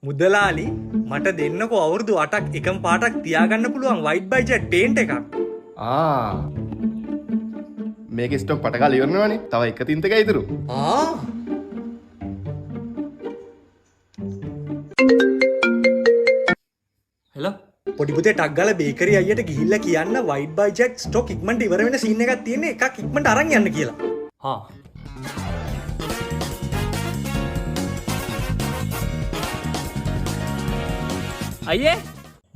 මුදලාලි මට දෙන්නකෝ අවුරුදු 8ක් එකම පාටක් තියාගන්න පුළුවන් white budget paint එකක්. මේක ස්ටොක් පටකාල ඉවරනවානේ. තව එක තින්තක ඉතුරු. හෙලෝ පොඩි පුතේ ටක් ගාලා බේකරි අයියට ගිහිල්ලා කියන්න white budget stock ඉක්මනට ඉවර වෙන සීන් එකක් තියෙන එකක් ඉක්මනට අරන් යන්න කියලා. අයියේ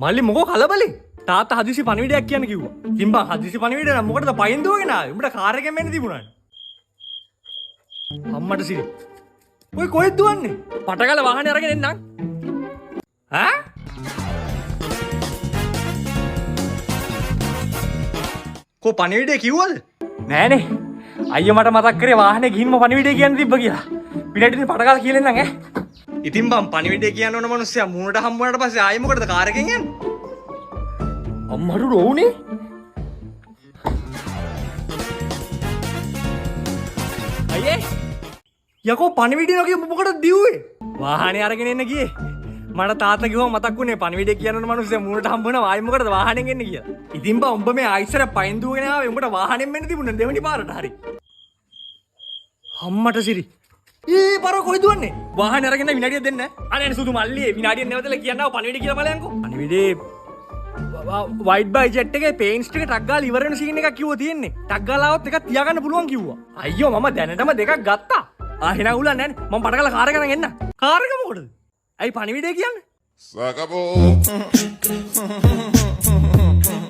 මල්ලි මොකෝ කලබලේ? තාත්තා හදිසි පණිවිඩයක් කියන්න කිව්වා. ඉතින් බං හදිසි පණිවිඩ නම් මොකටද පයින් දුවගෙන ආවේ? උඹට කාර් එකෙන් මෙන්න තිබුණානේ. අම්මට සිරි. ඔය කොහෙද දුවන්නේ? පටගල වාහනේ අරගෙන එන්නම්. ඈ? කො පණිවිඩය කිව්වද? නෑනේ. අයියා මට මතක් කරේ වාහනේ ගිහින්ම පණිවිඩය කියන්න තිබ්බ කියලා. පිටටින් පටගල කියලා එන්නම් ඈ. ඉතින් බං පණිවිඩය කියන්න ඕන මිනිස්සයා මූණට හම්බ වුණාට පස්සේ ආයෙ මොකටද කාර් එකෙන් යන්නේ? අම්මට රෝනේ අයියේ යකෝ පණිවිඩය නෝ කිය මොකටද දිව්වේ? වාහනේ අරගෙන එන්න ගියේ. මට තාත්තා කිව්වා මතක් වුණේ පණිවිඩය කියන්න ඕන මිනිස්සයා මූණට හම්බ වුණා ආයෙ මොකටද වාහනෙන් එන්නේ කියලා. ඉතින් බං උඹ මේ ආයිසර පයින් දුවගෙන ආවේ උඹට වාහනෙන් මෙන්න තිබුණා දෙවෙනි පාරට හරි. අම්මට සිරි පර කොයි දුවන්නේ? වාහනේ අරගෙන විනාඩියක් දෙන්න. අනේ සුදු මල්ලියේ විනාඩියක් නැවතලා කියන්නව පණිවිඩය කියලා බලයන්කෝ. පණිවිඩේ white budget එකේ paints ටික ටක් ගාලා ඉවර වෙන සීන් එකක් කිව්වා තියෙන්නේ. ටක් ගාලා આવත් එකක් තියාගන්න පුළුවන් කිව්වා. අයියෝ මම දැනටම දෙකක් ගත්තා. එහෙනම් උලන්නේ නැහැ. මම පටගාලා කාර් එක අරන් එන්න. කාර් එක මොකටද? ඇයි පණිවිඩය කියන්නේ? Sacabou.